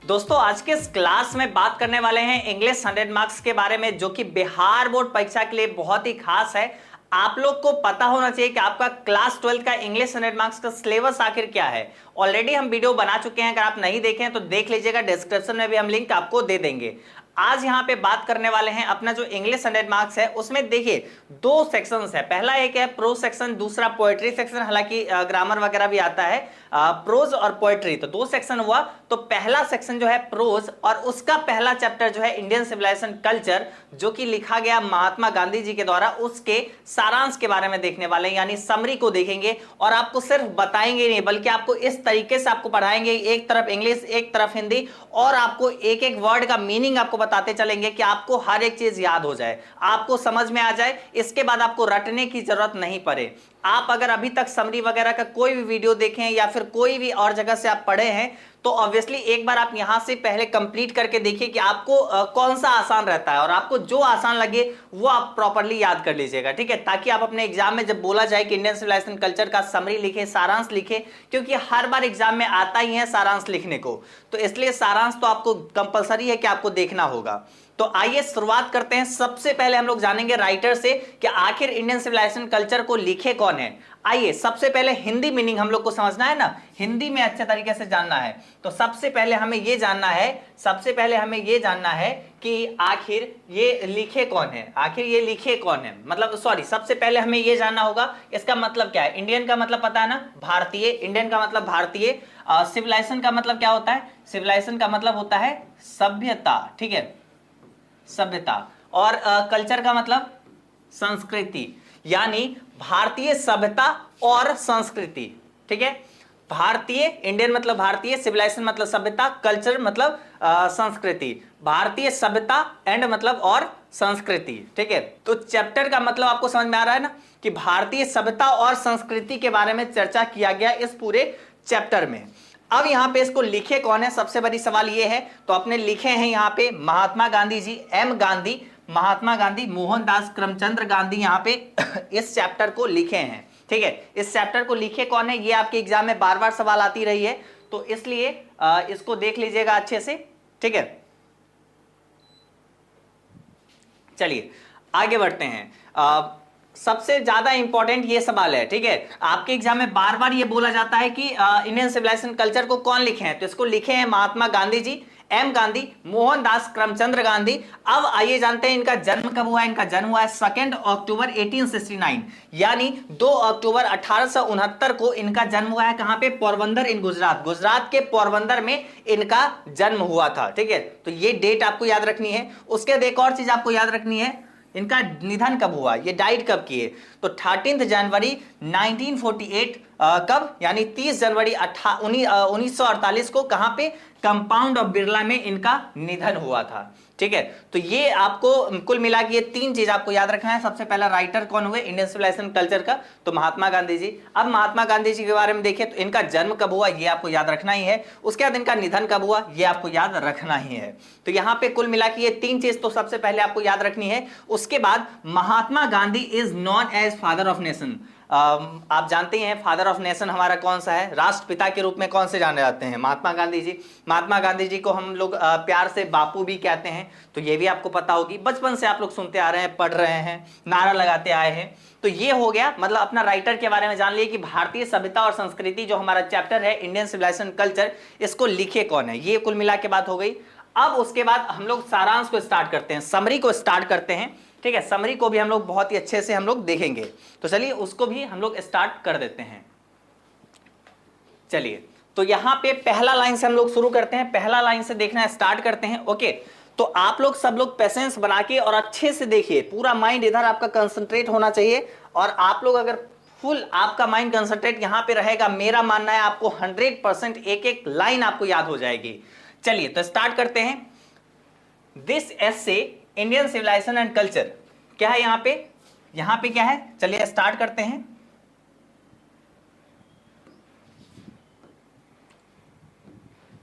दोस्तों आज के इस क्लास में बात करने वाले हैं इंग्लिश 100 मार्क्स के बारे में, जो कि बिहार बोर्ड परीक्षा के लिए बहुत ही खास है। आप लोग को पता होना चाहिए कि आपका क्लास 12 का इंग्लिश 100 मार्क्स का सिलेबस आखिर क्या है। ऑलरेडी हम वीडियो बना चुके हैं, अगर आप नहीं देखे हैं तो देख लीजिएगा, डिस्क्रिप्शन में भी हम लिंक आपको दे देंगे। आज यहाँ पे बात करने वाले हैं अपना जो इंग्लिश 100 मार्क्स है उसमें देखिए दो सेक्शंस है। पहला एक है प्रोज सेक्शन, दूसरा पोएट्री सेक्शन। हालांकि ग्रामर वगैरह भी आता है, प्रोज और पोएट्री, तो दो सेक्शन हुआ। तो पहला सेक्शन जो है प्रोज, और उसका पहला चैप्टर जो है इंडियन सिविलाइजेशन कल्चर, जो कि लिखा गया महात्मा गांधी जी के द्वारा, उसके सारांश के बारे में देखने वाले हैं, यानी समरी को देखेंगे। और आपको सिर्फ बताएंगे नहीं, बल्कि आपको इस तरीके से आपको पढ़ाएंगे, एक तरफ इंग्लिश एक तरफ हिंदी, और आपको एक एक वर्ड का मीनिंग आपको बताते चलेंगे कि आपको हर एक चीज याद हो जाए, आपको समझ में आ जाए। इसके बाद आपको रटने की जरूरत नहीं पड़े। आप अगर अभी तक समरी वगैरह का कोई भी वीडियो देखें या फिर कोई भी और जगह से आप पढ़े हैं, तो ऑब्वियसली एक बार आप यहां से पहले कंप्लीट करके देखिए कि आपको कौन सा आसान रहता है, और आपको जो आसान लगे वो आप प्रॉपर्ली याद कर लीजिएगा, ठीक है, ताकि आप अपने एग्जाम में जब बोला जाए कि इंडियन सिविलाइजेशन कल्चर का समरी लिखे, सारांश लिखे, क्योंकि हर बार एग्जाम में आता ही है सारांश लिखने को, तो इसलिए सारांश तो आपको कंपलसरी है कि आपको देखना होगा। तो आइए शुरुआत करते हैं। सबसे पहले हम लोग जानेंगे राइटर से कि आखिर इंडियन सिविलाइजेशन कल्चर को लिखे कौन है। आइए सबसे पहले हिंदी मीनिंग हम लोग को समझना है ना, हिंदी में अच्छे तरीके से जानना है। तो सबसे पहले हमें यह जानना है कि आखिर ये लिखे कौन है, आखिर ये लिखे कौन है, मतलब सॉरी, सबसे पहले हमें यह जानना होगा इसका मतलब क्या है। इंडियन का मतलब पता है ना, भारतीय। इंडियन का मतलब भारतीय। सिविलाइजेशन का मतलब क्या होता है? सिविलाइजेशन का मतलब होता है सभ्यता, ठीक है, सभ्यता। और कल्चर का मतलब संस्कृति, यानी भारतीय सभ्यता और संस्कृति, ठीक है। भारतीय, इंडियन मतलब भारतीय, सिविलाइजेशन मतलब सभ्यता, कल्चर मतलब संस्कृति, भारतीय सभ्यता एंड मतलब और संस्कृति, ठीक है। तो चैप्टर का मतलब आपको समझ में आ रहा है ना कि भारतीय सभ्यता और संस्कृति के बारे में चर्चा किया गया इस पूरे चैप्टर में। अब यहां पे इसको लिखे कौन है, सबसे बड़ी सवाल ये है। तो अपने लिखे हैं यहां पे महात्मा गांधी जी, एम गांधी, महात्मा गांधी, मोहनदास करमचंद गांधी, यहां पे इस चैप्टर को लिखे हैं, ठीक है। इस चैप्टर को लिखे कौन है, ये आपके एग्जाम में बार बार सवाल आती रही है, तो इसलिए इसको देख लीजिएगा अच्छे से, ठीक है। चलिए आगे बढ़ते हैं। सबसे ज्यादा इंपॉर्टेंट ये सवाल है, ठीक है। आपके एग्जाम में बार बार ये बोला जाता है कि इंडियन सिविलाइजेशन कल्चर को कौन लिखे हैं, तो इसको लिखे हैं महात्मा गांधी जी, एम गांधी, मोहनदास करमचंद गांधी। अब आइए जानते हैं इनका जन्म कब हुआ है। इनका जन्म हुआ है 2 अक्टूबर 1869, यानी 2 अक्टूबर 1869 को इनका जन्म हुआ है। कहां पे? पोरबंदर इन गुजरात, गुजरात के पोरबंदर में इनका जन्म हुआ था, ठीक है। तो ये डेट आपको याद रखनी है। उसके बाद एक और चीज आपको याद रखनी है, इनका निधन कब हुआ, ये डाइड कब किए। तो 13 जनवरी 1948, कब, यानी 30 जनवरी 1948 को, कहां पे? कंपाउंड ऑफ बिरला में इनका निधन हुआ था, ठीक है। तो ये आपको कुल मिला के ये तीन चीज आपको याद रखना है। सबसे पहला राइटर कौन हुए इंडियन सिविलाइजेशन कल्चर का, तो महात्मा गांधी जी। अब महात्मा गांधी जी के बारे में देखिए, तो इनका जन्म कब हुआ ये आपको याद रखना ही है। उसके बाद इनका निधन कब हुआ ये आपको याद रखना ही है। तो यहां पे कुल मिला के ये तीन चीज तो सबसे पहले आपको याद रखनी है। उसके बाद Mahatma Gandhi is known as father of nation. आप जानते हैं फादर ऑफ नेशन हमारा कौन सा है, राष्ट्रपिता के रूप में कौन से जाने जाते हैं? महात्मा गांधी जी। महात्मा गांधी जी को हम लोग प्यार से बापू भी कहते हैं, तो ये भी आपको पता होगी, बचपन से आप लोग सुनते आ रहे हैं, पढ़ रहे हैं, नारा लगाते आए हैं। तो ये हो गया, मतलब अपना राइटर के बारे में जान लिए कि भारतीय सभ्यता और संस्कृति जो हमारा चैप्टर है इंडियन सिविलाइजेशन कल्चर, इसको लिखे कौन है, ये कुल मिला के बात हो गई। अब उसके बाद हम लोग सारांश को स्टार्ट करते हैं, समरी को स्टार्ट करते हैं, ठीक है। समरी को भी हम लोग बहुत ही अच्छे से हम लोग देखेंगे, तो चलिए उसको भी हम लोग स्टार्ट कर देते हैं। चलिए, तो यहां पे पहला लाइन से हम लोग शुरू करते हैं, पहला लाइन से देखना स्टार्ट करते हैं, ओके। तो आप लोग सब लोग पेशेंस बना के और अच्छे से देखिए, पूरा माइंड इधर आपका कंसंट्रेट होना चाहिए। और आप लोग अगर फुल आपका माइंड कंसंट्रेट यहां पे रहेगा, मेरा मानना है आपको 100% एक एक लाइन आपको याद हो जाएगी। चलिए तो स्टार्ट करते हैं। This essay Indian civilization and culture, क्या है यहां पे क्या है, चलिए स्टार्ट करते हैं।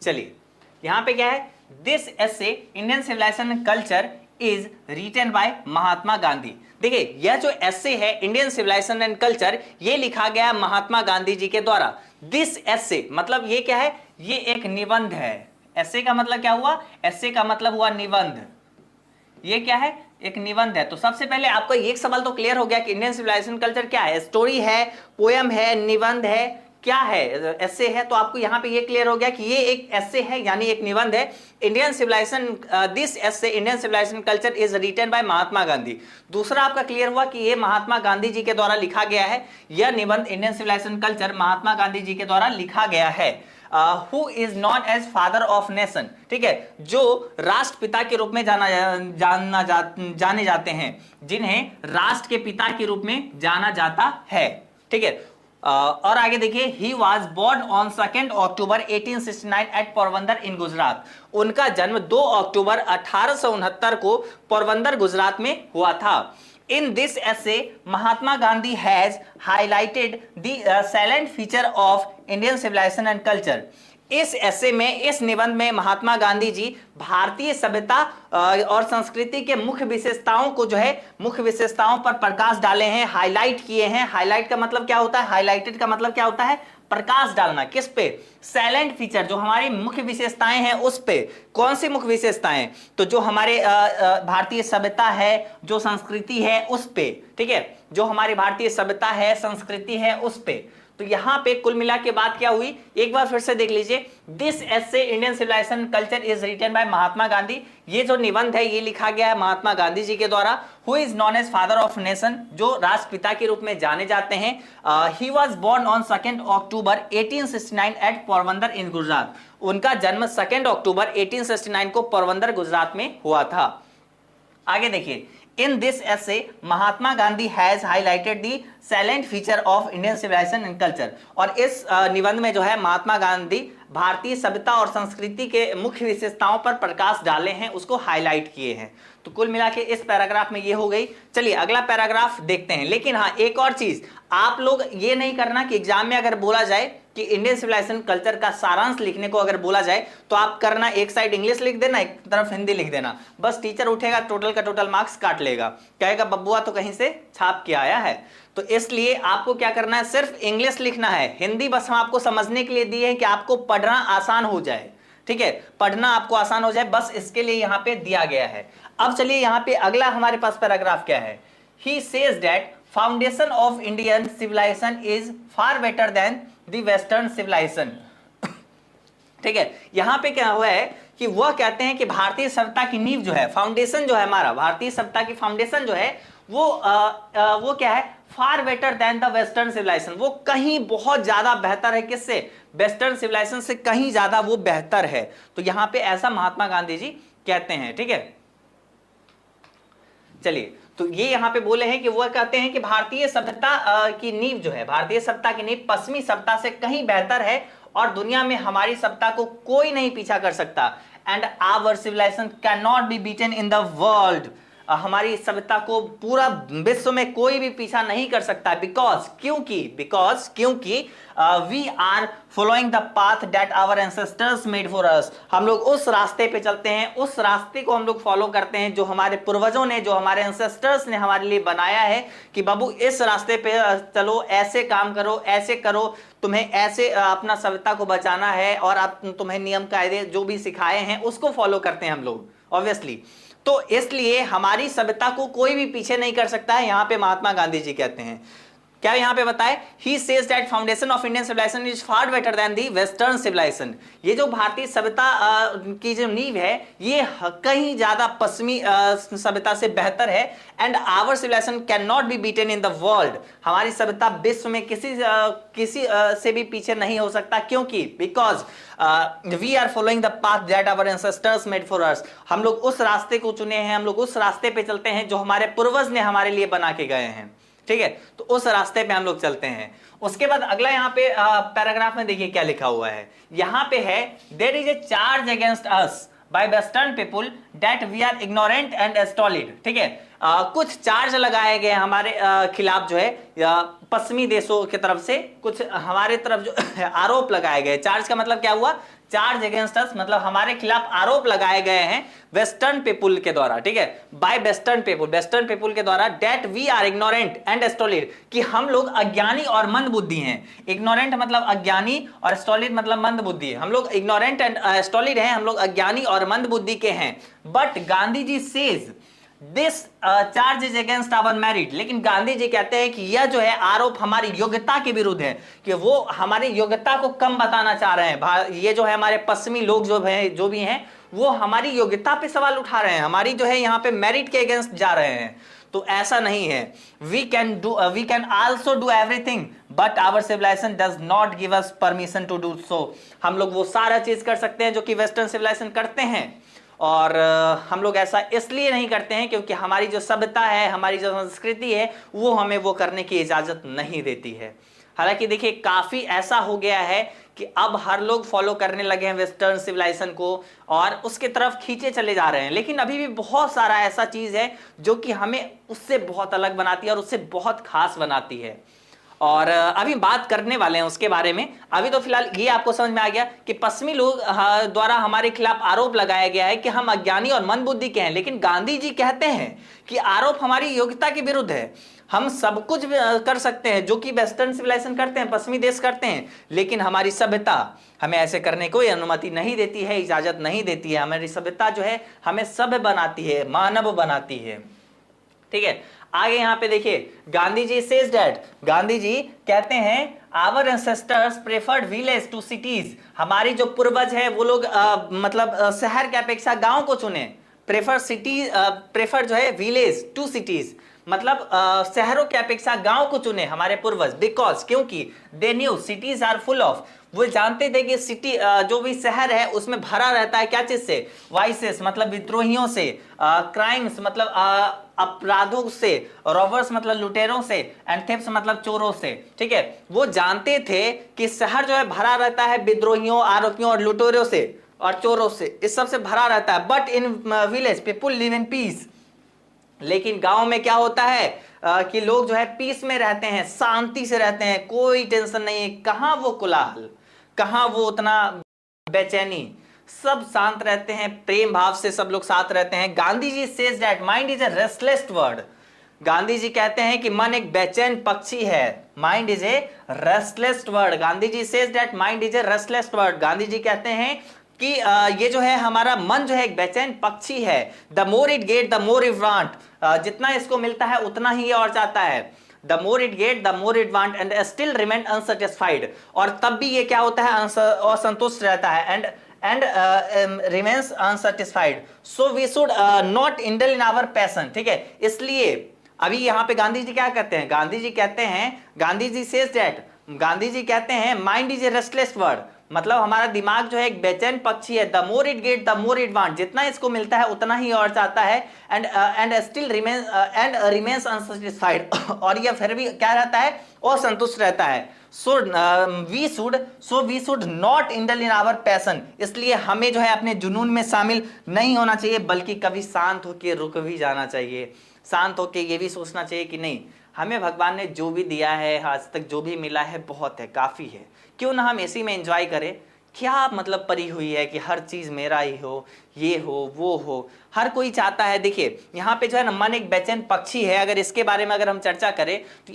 चलिए यहां पे क्या है, this essay Indian civilization and culture is written by Mahatma Gandhi. देखिए यह जो एसे है इंडियन सिविलाइजेशन एंड कल्चर, ये लिखा गया महात्मा गांधी जी के द्वारा। दिस एसे मतलब ये क्या है, ये एक निबंध है, एसे का मतलब क्या हुआ, एसे का मतलब हुआ निबंध, ये क्या है, एक निबंध है। तो सबसे पहले आपको एक सवाल तो क्लियर हो गया कि इंडियन सिविलाइजेशन कल्चर क्या है, स्टोरी है, पोयम है, निबंध है, क्या है, एसे है। तो आपको यहाँ पे ये क्लियर हो गया कि ये एक एसे है यानी एक निबंध है। Indian civilization, this essay Indian civilization culture is written by Mahatma Gandhi. दूसरा आपका क्लियर हुआ कि ये महात्मा गांधी जी के द्वारा लिखा गया है, यह निबंध Indian civilization culture Mahatma Gandhi ji के द्वारा लिखा गया है। Who is known as father of nation, ठीक है, जो राष्ट्रपिता के रूप में जाने जाते हैं, जिन्हें राष्ट्र के पिता के रूप में जाना जाता है, ठीक है। और आगे देखिए, ही वॉज बोर्न ऑन 2 अक्टूबर 1869 एट पोरबंदर इन गुजरात। उनका जन्म 2 अक्टूबर 1869 को पोरबंदर गुजरात में हुआ था। In this essay, Mahatma Gandhi has highlighted the salient feature of Indian civilization and culture. इस ऐसे में, इस निबंध में महात्मा गांधी जी भारतीय सभ्यता और संस्कृति के मुख्य विशेषताओं को जो है, मुख्य विशेषताओं पर प्रकाश डाले हैं, हाईलाइट किए हैं। हाईलाइट का मतलब क्या होता है, हाईलाइटेड का मतलब क्या होता है, प्रकाश डालना। किस पे, सैलेंट फीचर, जो हमारी मुख्य विशेषताएं हैं उस पे। कौन सी मुख्य विशेषताएं, तो जो हमारे भारतीय सभ्यता है, जो संस्कृति है उस पे, ठीक है, जो हमारी भारतीय सभ्यता है, संस्कृति है उस पे। तो यहां पे कुल मिला के बात क्या हुई, एक बार फिर से देख लीजिए। This essay Indian civilization culture is written by Mahatma Gandhi. ये जो निबंध है ये लिखा गया है महात्मा गांधी जी के द्वारा। Who is known as father of nation, जो राष्ट्रपिता के रूप में जाने जाते हैं। ही वॉज बोर्न ऑन 2 अक्टूबर 1869 एट पोरबंदर इन गुजरात। उनका जन्म 2 अक्टूबर 1869 को पोरबंदर गुजरात में हुआ था। आगे देखिए, in this essay Mahatma Gandhi has highlighted the salient feature of Indian civilization and culture. और इस निबंध में जो है महात्मा गांधी भारतीय सभ्यता और संस्कृति के मुख्य विशेषताओं पर प्रकाश डाले हैं, उसको हाईलाइट किए हैं। तो कुल मिला के इस पैराग्राफ में ये हो गई। चलिए अगला पैराग्राफ देखते हैं। लेकिन हाँ, एक और चीज, आप लोग ये नहीं करना कि एग्जाम में अगर बोला जाए कि इंडियन सिविलाइजेशन कल्चर का सारांश लिखने को अगर बोला जाए तो आप करना, एक साइड इंग्लिश लिख देना, एक तरफ हिंदी लिख देना। बस टीचर उठेगा, टोटल का टोटल मार्क्स काट लेगा, कहेगा बब्बुआ तो कहीं से छाप के आया है। तो इसलिए आपको क्या करना है, सिर्फ इंग्लिश लिखना है। हिंदी बस हम आपको समझने के लिए दी है कि आपको पढ़ना आसान हो जाए, ठीक है, पढ़ना आपको आसान हो जाए, बस इसके लिए यहां पे दिया गया है। अब चलिए यहां पे अगला हमारे पास पैराग्राफ क्या है। He says that foundation of Indian civilization is far better than the western civilization. ठीक है, यहां पे क्या हुआ है कि वह कहते हैं कि भारतीय सभ्यता की नींव जो है, फाउंडेशन जो है हमारा, भारतीय सभ्यता की फाउंडेशन जो है वो क्या है, far better than the western civilization. वो कहीं बहुत ज्यादा बेहतर है, किससे, वेस्टर्न सिविलाइजेशन से कहीं ज्यादा वो बेहतर है। तो यहां पे ऐसा महात्मा गांधी जी कहते हैं, ठीक है। चलिए, तो ये यहां पे बोले हैं कि वो कहते हैं कि भारतीय सभ्यता की नींव जो है, भारतीय सभ्यता की नींव पश्चिमी सभ्यता से कहीं बेहतर है और दुनिया में हमारी सभ्यता को कोई नहीं पीछा कर सकता। And our civilization can not be beaten in the world. हमारी सभ्यता को पूरा विश्व में कोई भी पीछा नहीं कर सकता। बिकॉज क्योंकि we are following the path that our ancestors made for us. हम लोग उस रास्ते पे चलते हैं, उस रास्ते को हम लोग फॉलो करते हैं जो हमारे पूर्वजों ने, जो हमारे एंसेस्टर्स ने हमारे लिए बनाया है कि बाबू इस रास्ते पे चलो, ऐसे काम करो, ऐसे करो, तुम्हें ऐसे अपना सभ्यता को बचाना है, और आप तुम्हें नियम कायदे जो भी सिखाए हैं उसको फॉलो करते हैं हम लोग, ऑब्वियसली। तो इसलिए हमारी सभ्यता को कोई भी पीछे नहीं कर सकता है, यहां पे महात्मा गांधी जी कहते हैं। क्या यहां पे बताए, he says that foundation of Indian civilization is far better than the western civilization. ये जो भारतीय सभ्यता की जो नींव है, ये कहीं ज्यादा पश्चिमी सभ्यता से बेहतर है। And our civilization can not be beaten in the world. हमारी सभ्यता विश्व में किसी से भी पीछे नहीं हो सकता। क्योंकि because we are following the path that our ancestors made for us. हम लोग उस रास्ते को चुने हैं, हम लोग उस रास्ते पे चलते हैं जो हमारे पूर्वज ने हमारे लिए बना के गए हैं, ठीक है। तो उस रास्ते पे हम लोग चलते हैं। उसके बाद अगला यहाँ पे पैराग्राफ में देखिए क्या लिखा हुआ है। यहाँ पे है, there is a charge against us by western people that we are ignorant and stolid. ठीक है, कुछ चार्ज लगाए गए हमारे खिलाफ जो है पश्चिमी देशों की तरफ से, कुछ हमारे तरफ जो आरोप लगाए गए। चार्ज का मतलब क्या हुआ, चार्ज अगेंस्ट अस मतलब हमारे खिलाफ आरोप लगाए गए हैं वेस्टर्न पीपुल के द्वारा, ठीक है, बाय वेस्टर्न पीपुल के द्वारा, that we are ignorant and stolid, कि हम लोग अज्ञानी और मंद बुद्धि हैं। इग्नोरेंट मतलब अज्ञानी और स्टोलिड मतलब मंद बुद्धि। हम लोग इग्नोरेंट एंड स्टोलिड हैं, हम लोग अज्ञानी और मंद बुद्धि के हैं। But Gandhi ji says this charge is against our merit, लेकिन गांधी जी कहते हैं कि यह जो है आरोप हमारी योग्यता के विरुद्ध है, कि वो हमारी योग्यता को कम बताना चाह रहे हैं। ये जो है हमारे पश्चिमी लोग जो भी हैं वो हमारी योग्यता पे सवाल उठा रहे हैं, हमारी जो है यहाँ पे मेरिट के अगेंस्ट जा रहे हैं। तो ऐसा नहीं है। We can also do everything but our civilization does not give us permission to do so. हम लोग वो सारा चीज कर सकते हैं जो कि वेस्टर्न सिविलाइजेशन करते हैं, और हम लोग ऐसा इसलिए नहीं करते हैं क्योंकि हमारी जो सभ्यता है, हमारी जो संस्कृति है, वो हमें वो करने की इजाजत नहीं देती है। हालांकि देखिए काफी ऐसा हो गया है कि अब हर लोग फॉलो करने लगे हैं वेस्टर्न सिविलाइजेशन को और उसके तरफ खींचे चले जा रहे हैं, लेकिन अभी भी बहुत सारा ऐसा चीज है जो कि हमें उससे बहुत अलग बनाती है और उससे बहुत खास बनाती है, और अभी बात करने वाले हैं उसके बारे में। अभी तो फिलहाल ये आपको समझ में आ गया कि पश्चिमी लोग द्वारा हमारे खिलाफ आरोप लगाया गया है कि हम अज्ञानी और मंदबुद्धि के हैं, लेकिन गांधी जी कहते हैं कि आरोप हमारी योग्यता के विरुद्ध है। हम सब कुछ कर सकते हैं जो कि वेस्टर्न सिविलाइजेशन करते हैं, पश्चिमी देश करते हैं, लेकिन हमारी सभ्यता हमें ऐसे करने को अनुमति नहीं देती है, इजाजत नहीं देती है। हमारी सभ्यता जो है हमें सभ्य बनाती है, मानव बनाती है। ठीक है, आगे यहां पे देखिए गांधी जी सेज दैट, गांधी जी कहते हैं our ancestors preferred village to cities, हमारी जो पूर्वज है वो लोग मतलब शहर के अपेक्षा गांव को चुने। प्रेफर जो है विलेज टू सिटीज मतलब शहरों के अपेक्षा गांव को चुने हमारे पूर्वज, बिकॉज क्योंकि they new cities are full of, वो जानते थे कि सिटी जो भी शहर है उसमें भरा रहता है क्या चीज से, वाइसेस मतलब विद्रोहियों से, क्राइम्स मतलब अपराधों से, रॉबर्स मतलब लुटेरों से, एंड थेफ्ट्स मतलब चोरों से। ठीक है, वो जानते थे कि शहर जो है भरा रहता है विद्रोहियों, आरोपियों और लुटेरों से और चोरों से, इस सब से भरा रहता है। But in village people live in peace, लेकिन गांव में क्या होता है कि लोग जो है पीस में रहते हैं, शांति से रहते हैं, कोई टेंशन नहीं है। कहां वो कोलाहल, कहां वो उतना बेचैनी, सब शांत रहते हैं, प्रेम भाव से सब लोग साथ रहते हैं। Gandhi ji says that mind is a restless bird, Gandhi ji कहते हैं कि मन एक बेचैन पक्षी है। Mind is a restless bird, Gandhi ji says that mind is a restless bird, Gandhi ji कहते हैं कि ये जो है हमारा मन जो है एक बेचैन पक्षी है। The more it get the more it want, जितना इसको मिलता है उतना ही ये और चाहता है। The more it get the more it want and still remain unsatisfied, और तब भी ये क्या होता है असंतुष्ट रहता है, and remains unsatisfied. So we should not indulge in our passion. ठीक है, इसलिए अभी यहाँ पे गांधी जी क्या कहते हैं, गांधी जी कहते हैं, गांधी जी सेज दैट, गांधी जी कहते हैं mind is a restless word, मतलब हमारा दिमाग जो है एक बेचैन पक्षी है। The more it get the more it want, जितना इसको मिलता है उतना ही और चाहता है, एंड स्टिल रिमेन्स अनसेटिस्फाइड, और यह फिर भी क्या रहता है, असंतुष्ट रहता है। So we should not indulge in our passion, इसलिए हमें जो है अपने जुनून में शामिल नहीं होना चाहिए, बल्कि कभी शांत होकर रुक भी जाना चाहिए। शांत होकर ये भी सोचना चाहिए कि नहीं, हमें भगवान ने जो भी दिया है, आज तक जो भी मिला है बहुत है, काफ़ी है, क्यों ना हम इसी में एंजॉय करें। क्या मतलब पड़ी हुई है कि हर चीज़ मेरा ही हो, ये हो वो हो, हर कोई चाहता है। देखिए यहाँ पे जो है ना मन एक बेचैन पक्षी है, अगर इसके बारे में अगर हम चर्चा करें तो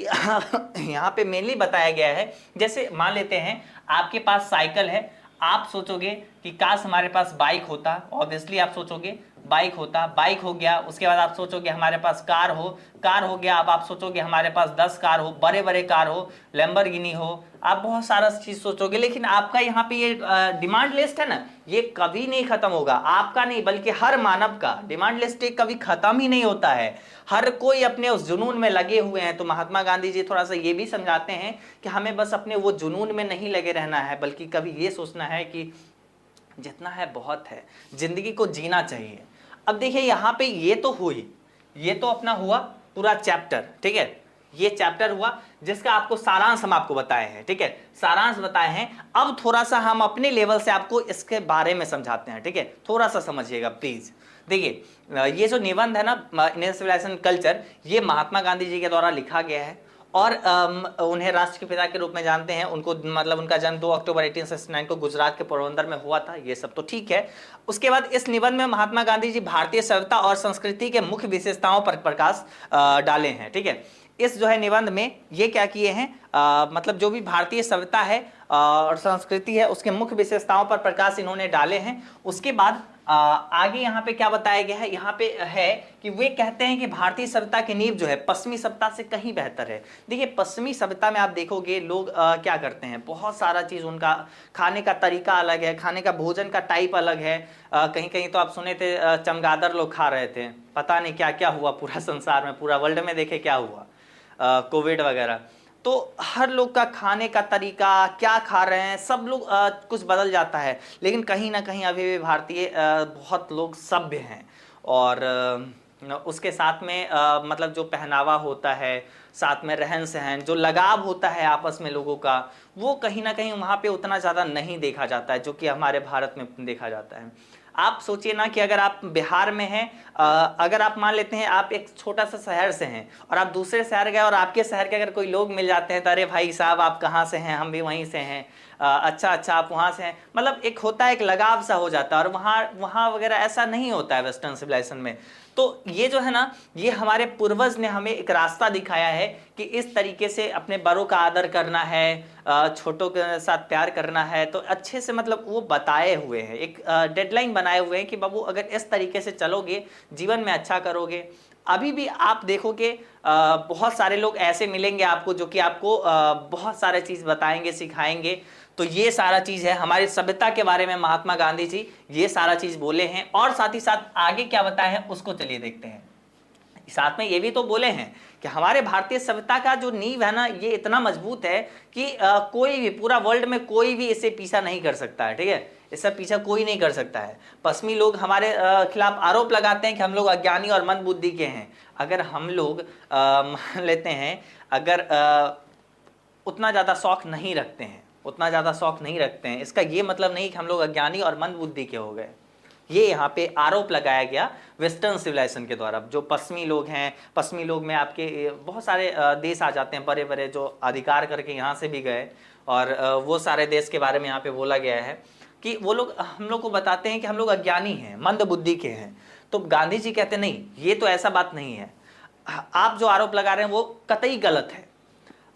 यहाँ पे मेनली बताया गया है, जैसे मान लेते हैं आपके पास साइकिल है, आप सोचोगे कि काश हमारे पास बाइक होता, ऑब्वियसली आप सोचोगे बाइक होता, बाइक हो गया, उसके बाद आप सोचोगे हमारे पास कार हो गया, अब आप सोचोगे हमारे पास 10 कार हो, बड़े बड़े कार हो, लैम्बोर्गिनी हो, आप बहुत सारा चीज सोचोगे। लेकिन आपका यहाँ पे ये डिमांड लिस्ट है ना, ये कभी नहीं खत्म होगा, आपका नहीं बल्कि हर मानव का डिमांड लिस्ट कभी खत्म ही नहीं होता है। हर कोई अपने उस जुनून में लगे हुए हैं। तो महात्मा गांधी जी थोड़ा सा ये भी समझाते हैं कि हमें बस अपने वो जुनून में नहीं लगे रहना है, बल्कि कभी ये सोचना है कि जितना है बहुत है, जिंदगी को जीना चाहिए। अब देखिए यहाँ पे ये तो हुई, ये तो अपना हुआ पूरा चैप्टर। ठीक है, ये चैप्टर हुआ जिसका आपको सारांश हम आपको बताए हैं। ठीक है, सारांश बताए हैं। अब थोड़ा सा हम अपने लेवल से आपको इसके बारे में समझाते हैं। ठीक है, थोड़ा सा समझिएगा प्लीज। देखिए ये जो निबंध है ना, इंडियन सिविलाइजेशन कल्चर, ये महात्मा गांधी जी के द्वारा लिखा गया है, और उन्हें राष्ट्र के पिता के रूप में जानते हैं। उनको मतलब उनका जन्म 2 अक्टूबर 1869 को गुजरात के पोरबंदर में हुआ था। ये सब तो ठीक है। उसके बाद इस निबंध में महात्मा गांधी जी भारतीय सभ्यता और संस्कृति के मुख्य विशेषताओं पर प्रकाश डाले हैं। ठीक है, इस जो है निबंध में ये क्या किए हैं, मतलब जो भी भारतीय सभ्यता है और संस्कृति है उसके मुख्य विशेषताओं पर प्रकाश इन्होंने डाले हैं। उसके बाद आगे यहाँ पे क्या बताया गया है, यहाँ पे है कि वे कहते हैं कि भारतीय सभ्यता की नींव जो है पश्चिमी सभ्यता से कहीं बेहतर है। देखिए पश्चिमी सभ्यता में आप देखोगे लोग क्या करते हैं, बहुत सारा चीज उनका खाने का तरीका अलग है, खाने का भोजन का टाइप अलग है। कहीं कहीं तो आप सुने थे चमगादड़ लोग खा रहे थे, पता नहीं क्या क्या हुआ पूरा संसार में, पूरा वर्ल्ड में देखे क्या हुआ, कोविड वगैरह। तो हर लोग का खाने का तरीका, क्या खा रहे हैं, सब लोग कुछ बदल जाता है। लेकिन कहीं ना कहीं अभी भी भारतीय बहुत लोग सभ्य हैं। और उसके साथ में मतलब जो पहनावा होता है, साथ में रहन सहन, जो लगाव होता है आपस में लोगों का, वो कहीं ना कहीं वहाँ पे उतना ज़्यादा नहीं देखा जाता है जो कि हमारे भारत में देखा जाता है। आप सोचिए ना कि अगर आप बिहार में हैं, अगर आप मान लेते हैं आप एक छोटा सा शहर से हैं और आप दूसरे शहर गए और आपके शहर के अगर कोई लोग मिल जाते हैं तो अरे भाई साहब आप कहाँ से हैं, हम भी वहीं से हैं, अच्छा अच्छा आप वहाँ से हैं, मतलब एक होता है, एक लगाव सा हो जाता है। और वहाँ वगैरह ऐसा नहीं होता है वेस्टर्न सिविलाइजेशन में। तो ये जो है ना, ये हमारे पूर्वज ने हमें एक रास्ता दिखाया है कि इस तरीके से अपने बड़ों का आदर करना है, छोटों के साथ प्यार करना है। तो अच्छे से मतलब वो बताए हुए हैं, एक डेडलाइन बनाए हुए हैं कि बाबू अगर इस तरीके से चलोगे जीवन में अच्छा करोगे। अभी भी आप देखोगे बहुत सारे लोग ऐसे मिलेंगे आपको जो कि आपको बहुत सारे चीज बताएंगे, सिखाएंगे। तो ये सारा चीज है हमारी सभ्यता के बारे में, महात्मा गांधी जी ये सारा चीज बोले हैं। और साथ ही साथ आगे क्या बताए हैं उसको चलिए देखते हैं। साथ में ये भी तो बोले हैं कि हमारे भारतीय सभ्यता का जो नींव है ना, ये इतना मजबूत है कि कोई भी पूरा वर्ल्ड में कोई भी इसे पीछा नहीं कर सकता है। ठीक है, इससे पीछा कोई नहीं कर सकता है। पश्चिमी लोग हमारे खिलाफ आरोप लगाते हैं कि हम लोग अज्ञानी और मंद बुद्धि के हैं। अगर हम लोग मान लेते हैं, अगर उतना ज़्यादा शौक नहीं रखते हैं, उतना ज़्यादा शौक नहीं रखते हैं, इसका ये मतलब नहीं कि हम लोग अज्ञानी और मंद बुद्धि के हो गए। ये यहाँ पे आरोप लगाया गया वेस्टर्न सिविलाइजेशन के द्वारा। जो पश्चिमी लोग हैं, पश्चिमी लोग में आपके बहुत सारे देश आ जाते हैं बड़े बड़े, जो अधिकार करके यहाँ से भी गए। और वो सारे देश के बारे में यहाँ पे बोला गया है कि वो लोग हम लोग को बताते हैं कि हम लोग अज्ञानी हैं, मंद बुद्धि के हैं। तो गांधी जी कहते नहीं, ये तो ऐसा बात नहीं है, आप जो आरोप लगा रहे हैं वो कतई गलत है।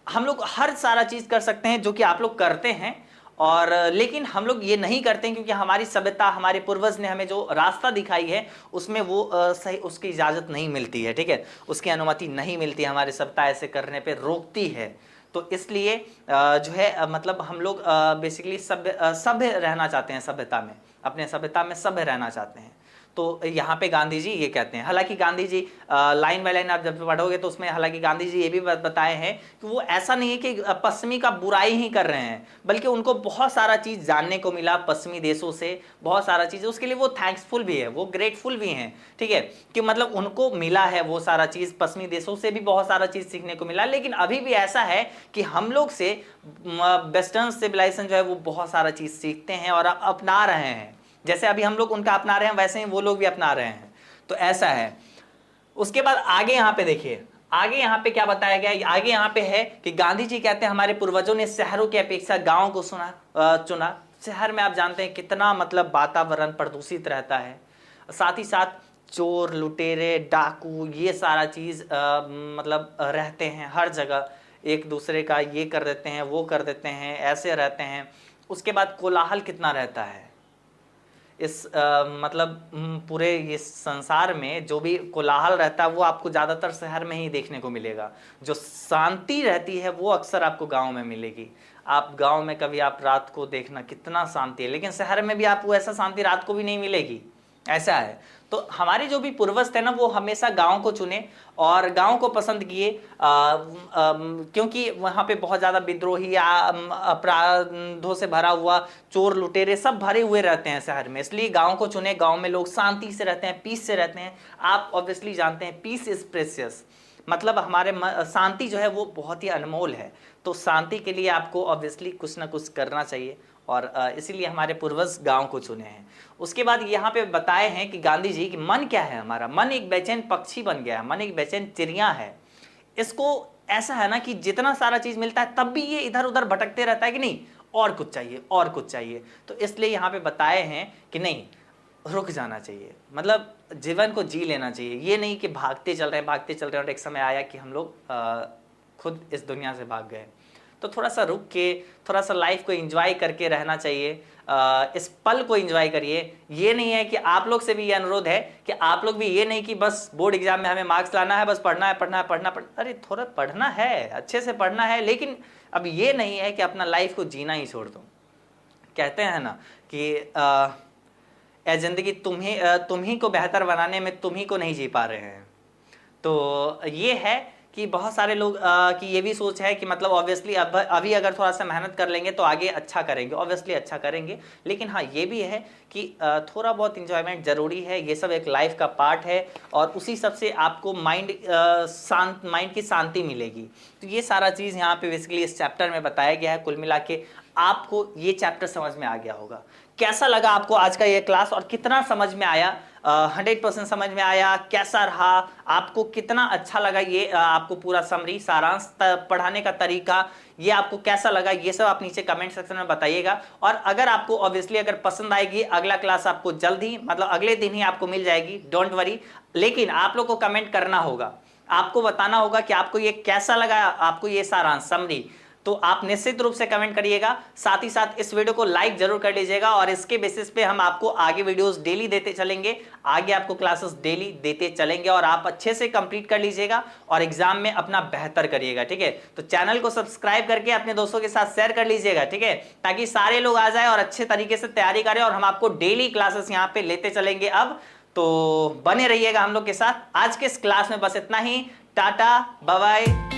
हम लोग हर सारा चीज कर सकते हैं जो कि आप लोग करते हैं, और लेकिन हम लोग ये नहीं करते हैं क्योंकि हमारी सभ्यता, हमारे पूर्वज ने हमें जो रास्ता दिखाई है उसमें वो सही उसकी इजाजत नहीं मिलती है। ठीक है, उसकी अनुमति नहीं मिलती, हमारी सभ्यता ऐसे करने पे रोकती है। तो इसलिए जो है मतलब हम लोग बेसिकली सभ्य रहना चाहते हैं, सभ्यता में, अपने सभ्यता में सभ्य रहना चाहते हैं। तो यहाँ पे गांधी जी ये कहते हैं। हालांकि Gandhi ji line by line आप जब पढ़ोगे तो उसमें हालांकि गांधी जी ये भी बताए हैं कि वो ऐसा नहीं है कि पश्चिमी का बुराई ही कर रहे हैं, बल्कि उनको बहुत सारा चीज़ जानने को मिला पश्चिमी देशों से, बहुत सारा चीज़, उसके लिए वो थैंक्सफुल भी है, वो ग्रेटफुल भी हैं। ठीक है, कि मतलब उनको मिला है वो सारा चीज़, पश्चिमी देशों से भी बहुत सारा चीज़ सीखने को मिला। लेकिन अभी भी ऐसा है कि हम लोग से वेस्टर्न सिविलाइजेशन जो है वो बहुत सारा चीज़ सीखते हैं और अपना रहे हैं। जैसे अभी हम लोग उनका अपना रहे हैं वैसे ही वो लोग भी अपना रहे हैं। तो ऐसा है। उसके बाद आगे यहाँ पे देखिए, आगे यहाँ पे क्या बताया गया। आगे यहाँ पे है कि गांधी जी कहते हैं हमारे पूर्वजों ने शहरों की अपेक्षा गांव को चुना। शहर में आप जानते हैं कितना मतलब वातावरण प्रदूषित रहता है, साथ ही साथ चोर, लुटेरे, डाकू, ये सारा चीज मतलब रहते हैं हर जगह, एक दूसरे का ये कर देते हैं, वो कर देते हैं, ऐसे रहते हैं। उसके बाद कोलाहल कितना रहता है इस मतलब पूरे इस संसार में, जो भी कोलाहल रहता है वो आपको ज़्यादातर शहर में ही देखने को मिलेगा। जो शांति रहती है वो अक्सर आपको गांव में मिलेगी। आप गांव में कभी आप रात को देखना कितना शांति है, लेकिन शहर में भी आपको ऐसा शांति रात को भी नहीं मिलेगी, ऐसा है। तो हमारे जो भी पूर्वज थे ना वो हमेशा गांव को चुने और गांव को पसंद किए, क्योंकि वहाँ पे बहुत ज़्यादा विद्रोही अपराधों से भरा हुआ, चोर लुटेरे सब भरे हुए रहते हैं शहर में, इसलिए गांव को चुने। गांव में लोग शांति से रहते हैं, पीस से रहते हैं। आप ऑब्वियसली जानते हैं पीस इज प्रेशियस, मतलब हमारे शांति जो है वो बहुत ही अनमोल है। तो शांति के लिए आपको ऑब्वियसली कुछ ना कुछ करना चाहिए, और इसीलिए हमारे पूर्वज गांव को चुने हैं। उसके बाद यहाँ पे बताए हैं कि गांधी जी कि मन क्या है, हमारा मन एक बेचैन पक्षी बन गया है, मन एक बेचैन चिड़िया है, इसको ऐसा है ना कि जितना सारा चीज मिलता है तब भी ये इधर उधर भटकते रहता है कि नहीं, और कुछ चाहिए और कुछ चाहिए। तो इसलिए यहाँ पे बताए हैं कि नहीं, रुक जाना चाहिए, मतलब जीवन को जी लेना चाहिए। ये नहीं कि भागते चल रहे और एक समय आया कि हम लोग खुद इस दुनिया से भाग गए। तो थोड़ा सा रुक के, थोड़ा सा लाइफ को एंजॉय करके रहना चाहिए। इस पल को एंजॉय करिए। ये नहीं है कि आप लोग से भी ये अनुरोध है कि आप लोग भी ये नहीं कि बस बोर्ड एग्जाम में हमें मार्क्स लाना है, बस पढ़ना है पढ़ना है पढ़ना पढ़ना। अरे थोड़ा पढ़ना है, अच्छे से पढ़ना है, लेकिन अब ये नहीं है कि अपना लाइफ को जीना ही छोड़ दो। कहते हैं ना कि ए जिंदगी तुम्ही को बेहतर बनाने में तुम्ही को नहीं जी पा रहे हैं। तो ये है कि बहुत सारे लोग की ये भी सोच है कि मतलब ऑब्वियसली अभी अगर थोड़ा सा मेहनत कर लेंगे तो आगे अच्छा करेंगे, ऑब्वियसली अच्छा करेंगे, लेकिन हाँ ये भी है कि थोड़ा बहुत इंजॉयमेंट ज़रूरी है। ये सब एक लाइफ का पार्ट है और उसी सब से आपको माइंड की शांति मिलेगी। तो ये सारा चीज़ यहाँ पे बेसिकली इस चैप्टर में बताया गया है। कुल मिला के आपको ये चैप्टर समझ में आ गया होगा। कैसा लगा आपको आज का ये क्लास और कितना समझ में आया? 100% समझ में आया? कैसा रहा आपको, कितना अच्छा लगा ये आपको पूरा समरी सारांश पढ़ाने का तरीका, ये आपको कैसा लगा? ये सब आप नीचे कमेंट सेक्शन में बताइएगा। और अगर आपको ऑब्वियसली अगर पसंद आएगी, अगला क्लास आपको जल्द ही मतलब अगले दिन ही आपको मिल जाएगी, डोंट वरी। लेकिन आप लोग को कमेंट करना होगा, आपको बताना होगा कि आपको ये कैसा लगा, आपको ये सारांश समरी। तो आप निश्चित रूप से कमेंट करिएगा। साथ ही साथ इस वीडियो को लाइक जरूर कर लीजिएगा और इसके बेसिस पे हम आपको आगे वीडियोस डेली देते चलेंगे, आगे आपको क्लासेस डेली देते चलेंगे और आप अच्छे से कंप्लीट कर लीजिएगा और एग्जाम में अपना बेहतर करिएगा। ठीक है, तो चैनल को सब्सक्राइब करके अपने दोस्तों के साथ शेयर कर लीजिएगा। ठीक है, ताकि सारे लोग आ जाए और अच्छे तरीके से तैयारी करें और हम आपको डेली क्लासेस यहाँ पे लेते चलेंगे। अब तो बने रहिएगा हम लोग के साथ। आज के इस क्लास में बस इतना ही। Tata bye bye.